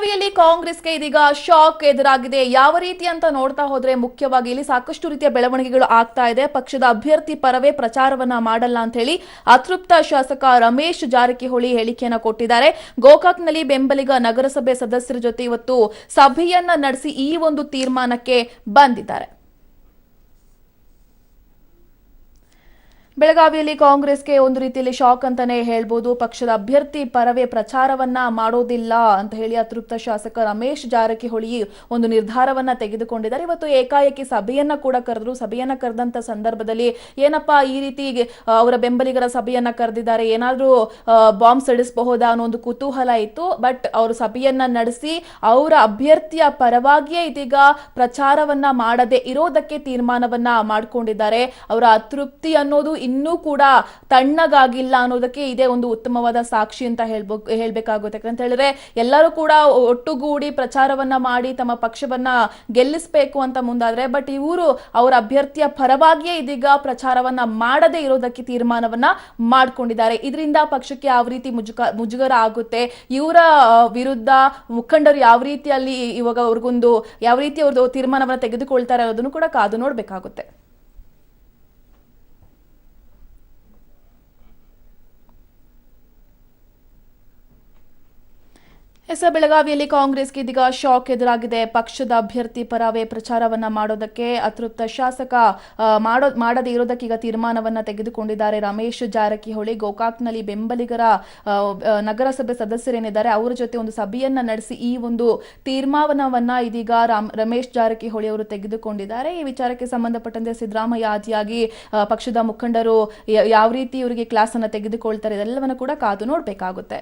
ಬೆಳಗಾವಿಯಲ್ಲಿ ಕಾಂಗ್ರೆಸ್ಗೆ ಇದೀಗ ಶಾಕ್ ಎದುರಾಗಿದೆ. ಯಾವ ರೀತಿ ಅಂತ ನೋಡ್ತಾ ಹೋದ್ರೆ ಮುಖ್ಯವಾಗಿ ಇಲ್ಲಿ ಸಾಕಷ್ಟು ರೀತಿಯ ಬೆಳವಣಿಗೆಗಳು ಆಗ್ತಾ ಇದೆ. ಪಕ್ಷದ ಅಭ್ಯರ್ಥಿ ಪರವೇ ಪ್ರಚಾರವನ್ನ ಮಾಡಲ್ಲ ಅಂತ ಹೇಳಿ ಅತೃಪ್ತ ಶಾಸಕ ರಮೇಶ್ ಜಾರಕಿಹೊಳಿ ಹೇಳಿಕೆಯನ್ನ ಕೊಟ್ಟಿದ್ದಾರೆ. ಗೋಕಾಕ್ನಲ್ಲಿ ಬೆಂಬಲಿಗ ನಗರಸಭೆ ಸದಸ್ಯರ ಜೊತೆ ಇವತ್ತು ಸಭೆಯನ್ನ ನಡೆಸಿ ಈ ಒಂದು ತೀರ್ಮಾನಕ್ಕೆ ಬಂದಿದ್ದಾರೆ. ಬೆಳಗಾವಿಯಲ್ಲಿ ಕಾಂಗ್ರೆಸ್ಗೆ ಒಂದು ರೀತಿಯಲ್ಲಿ ಶಾಕ್ ಅಂತಾನೆ ಹೇಳ್ಬೋದು. ಪಕ್ಷದ ಅಭ್ಯರ್ಥಿ ಪರವೇ ಪ್ರಚಾರವನ್ನ ಮಾಡೋದಿಲ್ಲ ಅಂತ ಹೇಳಿ ಅತೃಪ್ತ ಶಾಸಕ ರಮೇಶ್ ಜಾರಕಿಹೊಳಿ ಒಂದು ನಿರ್ಧಾರವನ್ನ ತೆಗೆದುಕೊಂಡಿದ್ದಾರೆ. ಇವತ್ತು ಏಕಾಏಕಿ ಸಭೆಯನ್ನ ಕೂಡ ಕರೆದ್ರು. ಸಭೆಯನ್ನ ಕರೆದಂತ ಸಂದರ್ಭದಲ್ಲಿ ಏನಪ್ಪಾ ಈ ರೀತಿ ಅವರ ಬೆಂಬಲಿಗರ ಸಭೆಯನ್ನ ಕರೆದಿದ್ದಾರೆ, ಏನಾದ್ರೂ ಬಾಂಬ್ ಸಿಡಿಸಬಹುದಾ ಅನ್ನೋ ಒಂದು ಕುತೂಹಲ ಇತ್ತು. ಬಟ್ ಅವರು ಸಭೆಯನ್ನ ನಡೆಸಿ ಅವರ ಅಭ್ಯರ್ಥಿಯ ಪರವಾಗಿಯೇ ಇದೀಗ ಪ್ರಚಾರವನ್ನ ಮಾಡದೆ ಇರೋದಕ್ಕೆ ತೀರ್ಮಾನವನ್ನ ಮಾಡಿಕೊಂಡಿದ್ದಾರೆ. ಅವರ ಅತೃಪ್ತಿ ಅನ್ನೋದು ಇನ್ನೂ ಕೂಡ ತಣ್ಣಗಾಗಿಲ್ಲ ಅನ್ನೋದಕ್ಕೆ ಇದೇ ಒಂದು ಉತ್ತಮವಾದ ಸಾಕ್ಷಿ ಅಂತ ಹೇಳ್ಬೇಕಾಗುತ್ತೆ. ಯಾಕಂತ ಹೇಳಿದ್ರೆ ಎಲ್ಲರೂ ಕೂಡ ಒಟ್ಟುಗೂಡಿ ಪ್ರಚಾರವನ್ನ ಮಾಡಿ ತಮ್ಮ ಪಕ್ಷವನ್ನ ಗೆಲ್ಲಿಸಬೇಕು ಅಂತ ಮುಂದಾದ್ರೆ, ಬಟ್ ಇವರು ಅವರ ಅಭ್ಯರ್ಥಿಯ ಪರವಾಗಿಯೇ ಇದೀಗ ಪ್ರಚಾರವನ್ನ ಮಾಡದೇ ಇರೋದಕ್ಕೆ ತೀರ್ಮಾನವನ್ನ ಮಾಡ್ಕೊಂಡಿದ್ದಾರೆ. ಇದರಿಂದ ಪಕ್ಷಕ್ಕೆ ಯಾವ ರೀತಿ ಮುಜುಗರ ಆಗುತ್ತೆ, ಇವರ ವಿರುದ್ಧ ಮುಖಂಡರು ಯಾವ ರೀತಿಯಲ್ಲಿ ಇವಾಗ ಅವ್ರಿಗೊಂದು ಯಾವ ರೀತಿ ಅವ್ರದ್ದು ತೀರ್ಮಾನವನ್ನ ತೆಗೆದುಕೊಳ್ತಾರೆ ಅನ್ನೋದನ್ನು ಕೂಡ ಕಾದು ನೋಡ್ಬೇಕಾಗುತ್ತೆ. ಬೆಳಗಾವಿಯಲ್ಲಿ ಕಾಂಗ್ರೆಸ್ಗೆ ಇದೀಗ ಶಾಕ್ ಎದುರಾಗಿದೆ. ಪಕ್ಷದ ಅಭ್ಯರ್ಥಿ ಪರವೇ ಪ್ರಚಾರವನ್ನ ಮಾಡೋದಕ್ಕೆ ಅತೃಪ್ತ ಶಾಸಕ ಮಾಡದೇ ಇರೋದಕ್ಕೆ ಈಗ ತೀರ್ಮಾನವನ್ನ ತೆಗೆದುಕೊಂಡಿದ್ದಾರೆ ರಮೇಶ್ ಜಾರಕಿಹೊಳಿ. ಗೋಕಾಕ್ನಲ್ಲಿ ಬೆಂಬಲಿಗರ ನಗರಸಭೆ ಸದಸ್ಯರೇನಿದ್ದಾರೆ ಅವರ ಜೊತೆ ಒಂದು ಸಭೆಯನ್ನ ನಡೆಸಿ ಈ ಒಂದು ತೀರ್ಮಾನವನ್ನ ಇದೀಗ ರಮೇಶ್ ಜಾರಕಿಹೊಳಿ ಅವರು ತೆಗೆದುಕೊಂಡಿದ್ದಾರೆ. ಈ ವಿಚಾರಕ್ಕೆ ಸಂಬಂಧಪಟ್ಟಂತೆ ಸಿದ್ದರಾಮಯ್ಯ ಆದಿಯಾಗಿ ಪಕ್ಷದ ಮುಖಂಡರು ಯಾವ ರೀತಿ ಇವರಿಗೆ ಕ್ಲಾಸ್ ಅನ್ನ ತೆಗೆದುಕೊಳ್ತಾರೆ ಇದೆಲ್ಲವನ್ನ ಕೂಡ ಕಾದು ನೋಡ್ಬೇಕಾಗುತ್ತೆ.